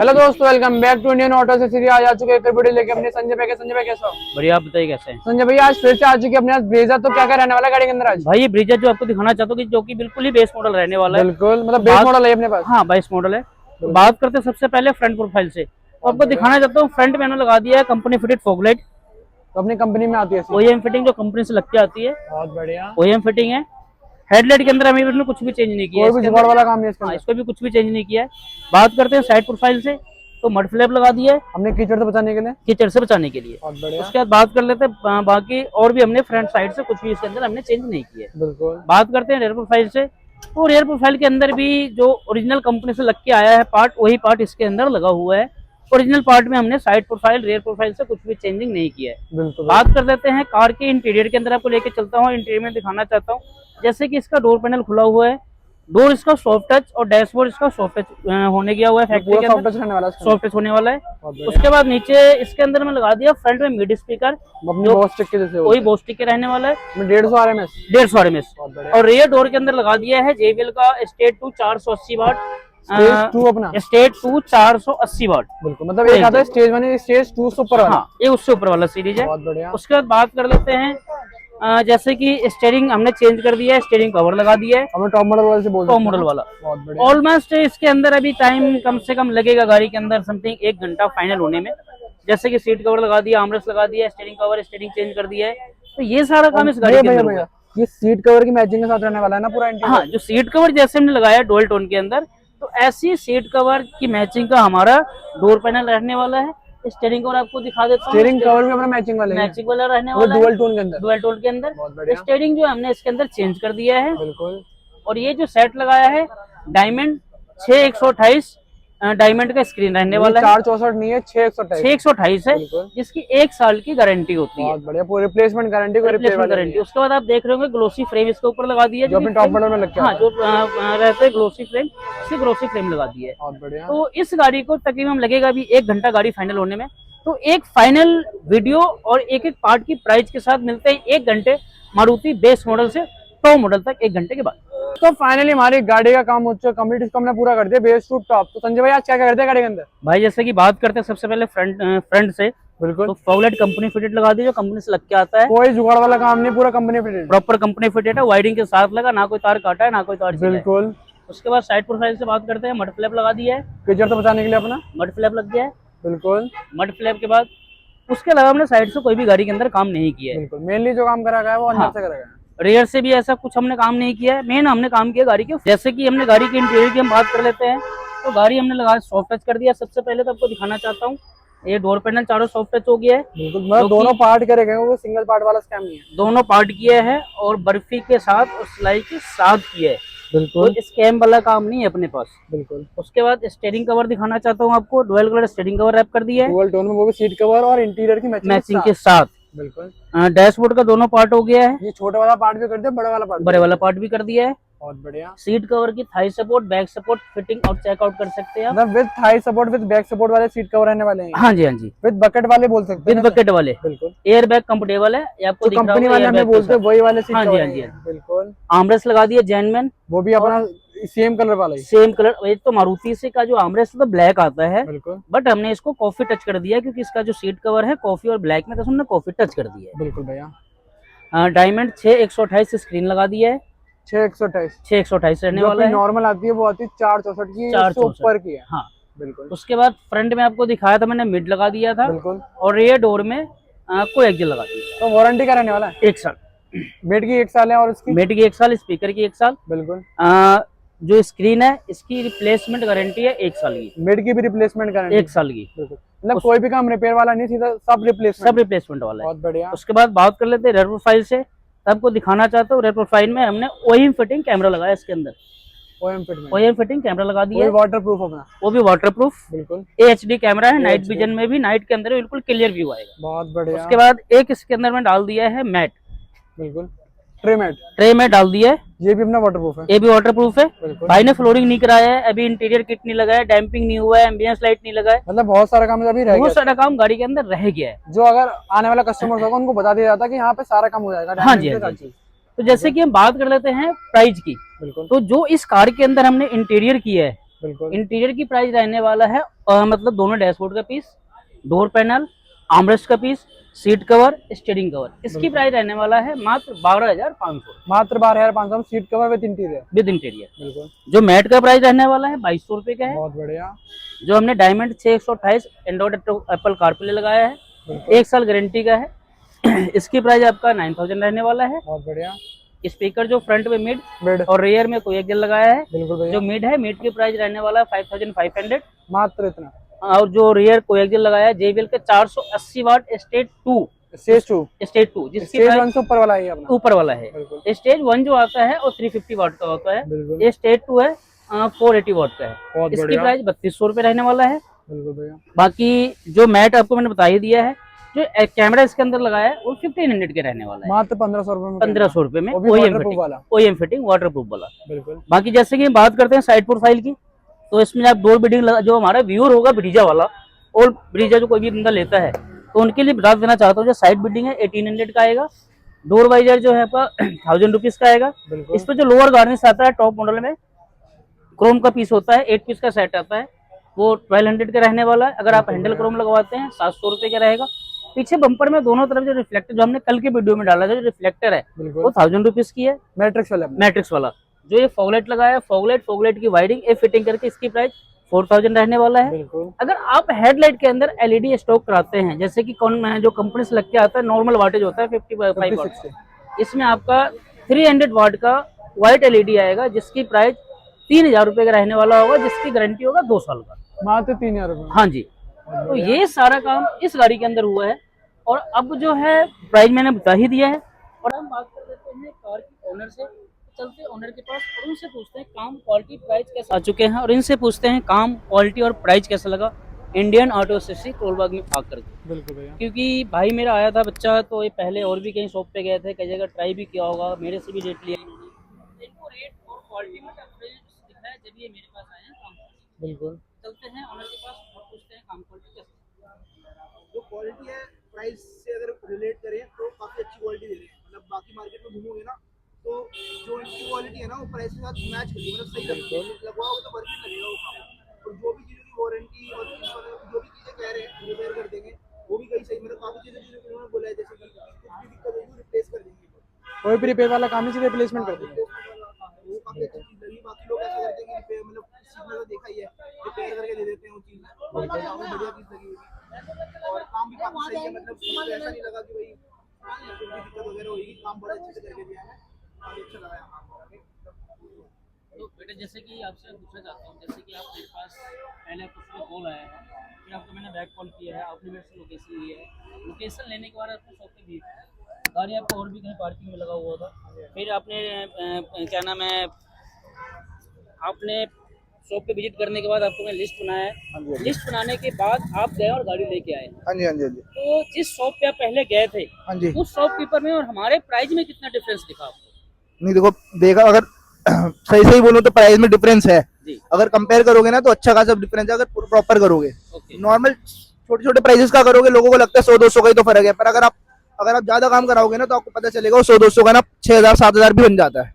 Hello दोस्तों, welcome back to Indian auto accessories. आज आ चुके एक वीडियो लेके अपने संजय भाई के। संजय भाई कैसा हो? बढ़िया, आप बताइए कैसे हैं? संजय भाई आज फिर से आ चुके अपने पास ब्रेजा। तो क्या क्या रहने वाला है गाड़ी के अंदर आज? भाई ये ब्रीजा जो आपको दिखाना चाहता हूँ कि जो कि बिल्कुल ही बेस मॉडल रहने वाला है। बिल्कुल, मतलब बेस मॉडल है अपने पास। हाँ, बेस मॉडल है। तो बात करते हैं सबसे पहले फ्रंट प्रोफाइल से। तो आपको दिखाना चाहता हूँ, फ्रंट मैंने लगा दिया है कंपनी फिटेड फॉगलाइट। तो अपनी कंपनी में आती है ओईएम फिटिंग जो कंपनी से लग के आती है, बहुत बढ़िया। ओईएम फिटिंग है। हेडलाइट के अंदर हमें कुछ भी चेंज नहीं किया है, कोई भी जुगाड़ वाला काम नहीं इसका। इसको भी कुछ भी चेंज नहीं किया है। बात करते हैं साइड प्रोफाइल से, तो मड फ्लैप लगा दिया है हमने कीचड़ से बचाने के लिए। कीचड़ से बचाने के लिए। बहुत बढ़िया। उसके बाद बात कर लेते हैं बाकी और भी हमने फ्रंट साइड से कुछ भी इसके अंदर हमने चेंज नहीं किया है। बिल्कुल। बात करते हैं रेयर प्रोफाइल से, तो रेयर प्रोफाइल के अंदर भी जो ओरिजिनल कंपनी से लग के आया है पार्ट, वही पार्ट इसके अंदर लगा हुआ है। ओरिजिनल पार्ट में हमने साइड प्रोफाइल रेयर प्रोफाइल से कुछ भी चेंजिंग नहीं किया है। बिल्कुल। बात कर लेते हैं कार के इंटीरियर के अंदर, आपको लेके चलता हूँ। इंटीरियर में दिखाना चाहता हूँ, जैसे कि इसका डोर पैनल खुला हुआ है, डोर इसका सॉफ्ट टच और डैशबोर्ड इसका सॉफ्ट टच होने गया हुआ है। फैक्ट्री के सॉफ्ट अंदर टच रहने वाला है, सॉफ्ट टच होने वाला है। उसके बाद नीचे इसके अंदर में लगा दिया फ्रंट में मिड स्पीकर, जो बोस्टिक के जैसे वही बोस्टिक के रहने वाला है। 150 RMS। 150 RMS। और रेयर डोर के अंदर लगा दिया है JBL का स्टेट 2 480 वाट। स्टेज 2 अपना स्टेट 2 480 वाट। बिल्कुल, मतलब एक आता है स्टेज 1 स्टेज 2 से ऊपर वाला। हाँ, ये उससे ऊपर वाला सीरीज है। बहुत बढ़िया। उसके बाद बात कर लेते हैं, जैसे कि स्टीयरिंग हमने चेंज कर दिया है, स्टीयरिंग कवर लगा दिया है हमें टॉप मॉडल वाले से बोल टॉप मॉडल वाला। बहुत बढ़िया। ऑलमोस्ट इसके अंदर अभी टाइम कम से कम लगेगा गाड़ी के अंदर समथिंग 1 घंटा फाइनल होने में। जैसे कि सीट कवर लगा दिया, आर्मरेस्ट लगा दिया, स्टीयरिंग कवर स्टीयरिंग चेंज कर दिया है। तो ये सारा काम इस गाड़ी के अंदर हुआ है। ये सीट कवर की मैचिंग के साथ रहने वाला है ना पूरा इंटीरियर? हाँ, जो सीट कवर जैसे हमने लगाया डुअल टोन के अंदर, तो ऐसी सीट कवर की मैचिंग का हमारा डोर पैनल रहने वाला है। स्टीयरिंग कवर आपको दिखा देता हूँ। स्टीयरिंग कवर भी अपना मैचिंग वाला है, मैचिंग वाला रहने वाला है डुअल टोन के अंदर। डुअल टोन के अंदर बहुत बढ़िया। स्टीयरिंग जो हमने इसके अंदर चेंज कर दिया है। बिल्कुल। और ये जो सेट लगाया है डायमंड 6128 डायमंड का स्क्रीन रहने वाला है। 464 नहीं है, 6128 है, जिसकी 1 साल की गारंटी होती है। बहुत बढ़िया, पूरी रिप्लेसमेंट गारंटी को रिपेयर गारंटी। उसके बाद आप देख रहे होंगे ग्लोसी फ्रेम इसके ऊपर लगा दिया है, जो अपने टॉप मॉडल में लग के हाँ, जो रहते हैं ग्लोसी फ्रेम, इसे ग्लोसी फ्रेम लगा दिया है। बहुत बढ़िया। तो इस गाड़ी को तकरीबन लगेगा अभी 1 घंटा गाड़ी फाइनल होने में। तो एक फाइनल वीडियो और एक एक पार्ट की प्राइस के साथ मिलते हैं 1 घंटे मारुति बेस मॉडल से टॉप मॉडल तक 1 घंटे के बाद। तो फाइनली हमारी गाड़ी का काम हो चुका कंप्लीट, इसको हमने पूरा कर दिया बेस टू टॉप। तो संजय भाई आज क्या क्या करते हैं गाड़ी के अंदर? भाई जैसे कि बात करते हैं सबसे पहले फ्रंट से, बिल्कुल। तो फॉगलाइट कंपनी फिटेड लगा दी, जो कंपनी से लग के आता है। कोई जुगाड़ वाला काम नहीं, पूरा company fitted, proper company fitted है, वायरिंग के साथ लगा, ना कोई तार काटा है ना कोई तार छिला है। बिल्कुल। उसके बाद साइड प्रोफाइल से बात करते हैं, मड फ्लैप लगा दिया है, कीचड़ से बचाने के लिए अपना मड फ्लैप लग गया है। बिल्कुल। मड फ्लैप के बाद उसके अलावा हमने साइड से कोई भी गाड़ी के अंदर काम नहीं किया है। बिल्कुल, मेनली जो काम करा गया है वो अंदर से करा गया है। रेयर से भी ऐसा कुछ हमने काम नहीं किया है। मेन हमने काम किया गाड़ी के, जैसे कि हमने गाड़ी के इंटीरियर की हम बात कर लेते हैं, तो गाड़ी हमने लगा सॉफ्ट टच कर दिया। सबसे पहले तो आपको दिखाना चाहता हूँ, ये डोर पैनल चारों सॉफ्ट टच हो गया है। बिल्कुल, मतलब दोनों पार्ट करे गए, वो सिंगल पार्ट वाला स्कैम नहीं है। दोनों पार्ट किया है और बर्फी के साथ और सिलाई के साथ किया है। बिल्कुल। तो स्कैम वाला काम नहीं है अपने पास। बिल्कुल। उसके बाद स्टीयरिंग कवर दिखाना चाहता हूँ आपको, dual colour steering cover wrap कर दिया है, डुअल टोन में, वो भी सीट कवर और इंटीरियर की मैचिंग के साथ। बिल्कुल। डैशबोर्ड का दोनों पार्ट हो गया है, ये छोटा वाला पार्ट भी कर दिया, बड़ा वाला पार्ट, बड़े वाला पार्ट भी कर दिया है। बहुत बढ़िया। सीट कवर की Thai support, back support, fitting और चेकआउट कर सकते हैं आप। मतलब with Thai support with back support वाले सीट कवर रहने वाले हैं। हाँ जी, हाँ जी, विद बकेट वाले बोल सकते हैं, विद बकेट वाले। बिल्कुल। एयर बैग कंफर्टेबल है, ये आपको दिख रहा कंपनी वाले हमें बोलते हैं वही वाले सीट हाँ जी, कवर हाँ जी, हैं। बिल्कुल। आर्मरेस्ट लगा दिया जेनमैन, वो भी अपना सेम कलर वाला ही। Same colour. एक तो मारुति से का जो आर्मरेस्ट तो ब्लैक आता है, बिल्कुल। बट हमने इसको कॉफी टच कर दिया, क्योंकि इसका जो सीट कवर है कॉफी और ब्लैक में, तो हमने कॉफी टच कर दिया है। बिल्कुल भैया। डायमंड 6128 स्क्रीन लगा दिया है, 6128 रहने वाला है। नॉर्मल आती है वो आती है 464 की, 464 ऊपर की है। हाँ, बिल्कुल। उसके बाद फ्रंट में आपको दिखाया था मैंने, मिड लगा दिया था। बिल्कुल। और रेयर डोर में आपको एक्सिल लगा दिया। तो वारंटी का रहने वाला है 1 साल, मेड की 1 साल है, और उसकी मेड की 1 साल, स्पीकर की 1 साल। बिल्कुल। जो स्क्रीन है इसकी रिप्लेसमेंट गारंटी है 1 साल की, मेड की भी रिप्लेसमेंट गारंटी 1 साल की। बिल्कुल, मतलब कोई भी काम रिपेयर वाला नहीं, सीधा सब रिप्लेसमेंट वाला है। बहुत बढ़िया। उसके बाद बात कर लेते हैं रेयर प्रोफाइल से, आपको दिखाना चाहता हूँ। रेयर प्रोफाइल में हमने ओईएम फिटिंग कैमरा लगाया इसके अंदर, ओईएम फिटिंग कैमरा लगा दिया है, वाटर प्रूफ अपना, वो भी वाटर प्रूफ। बिल्कुल। HD कैमरा है, नाइट विजन में भी, नाइट के अंदर बिल्कुल क्लियर व्यू आएगा। बहुत बढ़िया। उसके बाद एक इसके अंदर में डाल दिया है मैट, बिल्कुल, ट्रे मैट डाल दिया है, ये भी अपना वाटरप्रूफ है, ये भी वाटरप्रूफ है। भाई ने फ्लोरिंग नहीं कराया है अभी, इंटीरियर किट नहीं लगाया, डैम्पिंग नहीं हुआ है, एम्बियंस लाइट नहीं लगा है, मतलब बहुत सारा काम अभी रह गया, बहुत सारा काम गाड़ी के अंदर रह गया है, जो अगर आने वाला कस्टमर होगा उनको बता दिया जाता है कि यहाँ पे सारा काम हो जाएगा। हाँ जी। तो जैसे कि हम बात कर लेते हैं प्राइस की, बिल्कुल। तो जो इस कार के अंदर हमने इंटीरियर किया है बिल्कुल। इंटीरियर की प्राइस रहने वाला है मतलब दोनों डैशबोर्ड का पीस, डोर पैनल, आर्मरेस्ट का पीस, सीट कवर, स्टीयरिंग कवर, इसकी प्राइस रहने वाला है मात्र 12,500 मात्र 12,500 seat cover with interior. With interior. बिल्कुल। जो मैट का प्राइस रहने वाला है 2,200 रुपए का है। बहुत बढ़िया। जो हमने डायमंड 628 एंड्रॉइड एप्पल कारप्ले लगाया है, बिल्कुल। 1 साल गारंटी का है। इसकी प्राइस आपका 9,000 रहने वाला है। बहुत बढ़िया। स्पीकर जो फ्रंट में मिड मिड और रेयर में कोई एक लगाया है। बिल्कुल भैया। जो मिड है, मिड की प्राइस रहने वाला है 5,500। मात्र इतना। और जो रेयर कोएक्सियल लगाया है JBL के 480 वाट स्टेज 2, स्टेज 2 जिसकी स्टेज 1 प्राइस से ऊपर वाला है अपना। ऊपर वाला है। बिल्कुल। स्टेज 1 जो आता है वो 350 वाट का होता है। बिल्कुल। ये स्टेज 2 है 480 वाट का है। बहुत इसकी बढ़िया। प्राइस 3,200 रुपए रहने वाला है। बिल्कुल भैया। बाकी जो मैट आपको मैंने बता ही दिया है। जो कैमरा इसके अंदर लगाया है वो 1500 के रहने वाला है। मात्र 1500 रुपए में। 1500 रुपए में वो भी waterproof वाला। OEM फिटिंग वाटरप्रूफ वाला। बिल्कुल। बाकी जैसे कि हम बात करते हैं साइड प्रोफाइल की, तो इसमें आप डोर बिल्डिंग जो हमारा व्यूअर होगा ब्रीजा वाला, और ब्रीजा जो कोई भी बंदा लेता है तो उनके लिए बता देना चाहता हूँ, जो साइड बिल्डिंग है 1800 का आएगा। डोर वाइजर जो है आपका 1000 रुपीज का आएगा। बिल्कुल। इस पर जो लोअर गार्निश आता है टॉप मॉडल में क्रोम का पीस होता है, 8 पीस का सेट आता है, वो 1200 का रहने वाला है। अगर आप हैंडल क्रोम लगवाते हैं 700 रुपए का रहेगा। पीछे बम्पर में दोनों तरफ जो रिफ्लेक्टर, जो हमने कल के वीडियो में डाला था, जो रिफ्लेक्टर है वो 1000 रुपीज की है। मैट्रिक्स वाला। मैट्रिक्स वाला जो ये फॉगलाइट लगाया है, फॉगलाइट की वायरिंग ये फिटिंग करके इसकी प्राइस 4000 रहने वाला है। बिल्कुल। अगर आप हेडलाइट के अंदर LED स्टॉक कराते हैं, जैसे कि कौन जो कंपनी से लग के आता है, नॉर्मल वाटेज होता है 55 वाट, इसमें आपका 300 वाट का व्हाइट LED आएगा, जिसकी प्राइस 3000 रुपए का रहने वाला होगा, जिसकी गारंटी होगा 2 साल का। मात्र 3000 रुपए। हाँ जी। तो ये सारा काम इस गाड़ी के अंदर हुआ है। और अब जो है प्राइस मैंने बता ही दिया है। और हम बात कर लेते हैं कार की ओनर से। चलते हैं ओनर के पास और उनसे पूछते हैं काम, क्वालिटी, प्राइस कैसे आ चुके हैं, और इनसे पूछते हैं काम, क्वालिटी और प्राइस कैसा लगा इंडियन ऑटो एसेसरी कोलबाग में आकर के। बिल्कुल भैया। क्योंकि भाई मेरा आया था बच्चा, तो ये पहले और भी कहीं शॉप पे गए थे, कई जगह ट्राई भी किया होगा, मेरे से भी रेट लिया इन्होंने। इनको रेट और क्वालिटी में डिफरेंस दिखा है जब ये मेरे पास आए हैं काम करने। बिल्कुल। चलते हैं ओनर के पास और पूछते हैं काम क्वालिटी कैसे। जो क्वालिटी है प्राइस से अगर रिलेट करें तो काफ़ी अच्छी क्वालिटी दे रहे हैं। मतलब बाकी मार्केट में घूमोगे ना तो जो इनकी क्वालिटी है ना वो प्राइस के साथ मैच करती है, मतलब सही लगती है। लगवाओगे तो वर्किंग लगेगा वो काम। और जो भी चीज़ों की वारंटी और जो भी चीज़ें कह रहे हैं रिपेयर कर देंगे, वो भी कहीं सही, मतलब काफ़ी चीज़ें उन्होंने बोला है, जैसे कि कुछ भी दिक्कत होगी रिप्लेस कर देंगे। कोई भी रिपेयर वाला काम नहीं, सीधे रिप्लेसमेंट कर देंगे। वो काफ़ी अच्छी चीज़ लगी। बाकी लोग ऐसा करते हैं कि रिपेयर, मतलब इस चीज़ में तो देखा ही है, रिपेयर करके दे देते हैं वो चीज़। बढ़िया चीज़ लगी हुई और काम भी काफ़ी सही है। मतलब ऐसा नहीं लगा कि भाई कोई दिक्कत वगैरह होगी, काम बड़े अच्छे से करके दिया है, काफ़ी अच्छा लगा है। तो बेटा जैसे कि आपसे पूछना चाहता हूँ, जैसे कि आप मेरे पास पहले कुछ भी कॉल आया है, फिर आपको मैंने बैक कॉल किया है, आपने मेरे से लोकेशन ली है, लोकेशन लेने के बाद आपको शॉप पे भी गाड़ी आपको और भी कहीं पार्किंग में लगा हुआ था, फिर आपने क्या नाम है, आपने शॉप पे विजिट करने के बाद आपको मैं लिस्ट बनाया है, लिस्ट बनाने के बाद आप गए और गाड़ी लेके आए। हाँ जी, हाँ जी, हाँ जी। तो जिस शॉप पे आप पहले गए थे, हाँ जी। उस शॉपकीपर में और हमारे प्राइस में कितना डिफरेंस दिखा आपको? नहीं देखो, देखा अगर सही सही बोलूं तो प्राइस में डिफरेंस है। जी। अगर कंपेयर करोगे ना तो अच्छा खासा डिफरेंस है। अगर प्रॉपर करोगे, ओके। नॉर्मल छोटे छोटे प्राइसेस का करोगे, लोगों को लगता है 100-200 का ही तो फर्क है, पर अगर आप ज्यादा काम कराओगे ना तो आपको पता चलेगा वो 100-200 का ना 6000-7000 भी बन जाता है।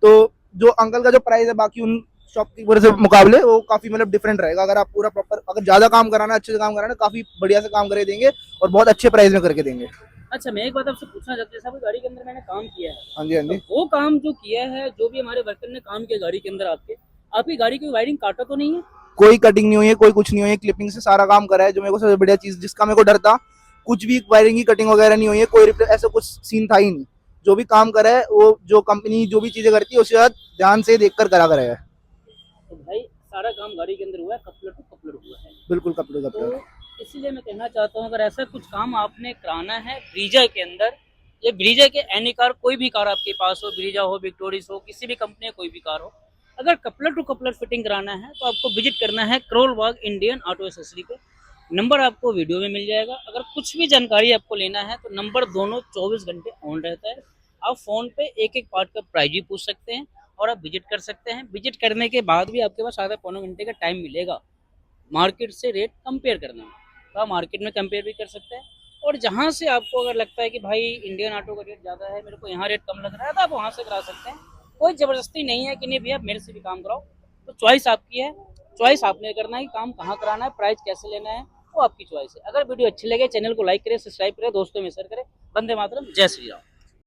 तो जो अंकल का जो प्राइस है बाकी उन शॉपकीपर से मुकाबले वो काफी मतलब डिफरेंट रहेगा। अगर आप पूरा प्रॉपर, अगर ज्यादा काम कराना, अच्छे से काम कराना, काफी बढ़िया से काम करके देंगे और बहुत अच्छे प्राइस में करके देंगे। अच्छा, मैं एक बात आपसे पूछना चाहता हूँ, जैसे गाड़ी के अंदर मैंने काम किया है, हाँ जी, हाँ जी। तो वो काम जो किया है, जो भी हमारे वर्कर ने काम किया गाड़ी के अंदर, आपकी गाड़ी की वायरिंग काटा तो नहीं है? कोई कटिंग नहीं हुई है, कोई कुछ नहीं हुई है, क्लिपिंग से सारा काम करा है। जो मेरे को सबसे बढ़िया चीज, जिसका मेरे को डर था, कुछ भी वायरिंग की कटिंग वगैरह नहीं हुई है, कोई ऐसा कुछ सीन था ही नहीं। जो भी काम करा है वो जो कंपनी जो भी चीजें करती है उसके बाद ध्यान से देखकर करा है। तो भाई सारा काम गाड़ी के अंदर हुआ है, कपलर टू कपलर हुआ है। बिल्कुल कपड़े तो इसीलिए मैं कहना चाहता हूँ, अगर ऐसा कुछ काम आपने कराना है ब्रीजा के अंदर, ये ब्रीजा के एनी कार, कोई भी कार आपके पास हो, ब्रीजा हो, विक्टोरिस हो, किसी भी कंपनी कोई भी कार हो, अगर कपलर टू कपलर फिटिंग कराना है तो आपको विजिट करना है Karol Bagh Indian auto accessory पे। नंबर आपको वीडियो में मिल जाएगा। अगर कुछ भी जानकारी आपको लेना है तो नंबर दोनों 24 घंटे ऑन रहता है। आप फोन पे एक एक पार्ट का प्राइस भी पूछ सकते हैं और आप विजिट कर सकते हैं। विजिट करने के बाद भी आपके पास आधा पौने घंटे का टाइम मिलेगा मार्केट से रेट कंपेयर करने में, तो आप मार्केट में कंपेयर भी कर सकते हैं। और जहाँ से आपको अगर लगता है कि भाई इंडियन ऑटो का रेट ज़्यादा है, मेरे को यहाँ रेट कम लग रहा है, तो आप वहाँ से करा सकते हैं। कोई ज़बरदस्ती नहीं है कि नहीं भैया मेरे से भी काम कराओ, तो चॉइस आपकी है। चॉइस आपने करना है कि काम कहाँ कराना है, प्राइस कैसे लेना है, वो आपकी चॉइस है। अगर वीडियो अच्छी लगे चैनल को लाइक करें, सब्सक्राइब करें, दोस्तों में शेयर करें। वंदे मातरम, जय श्री राम।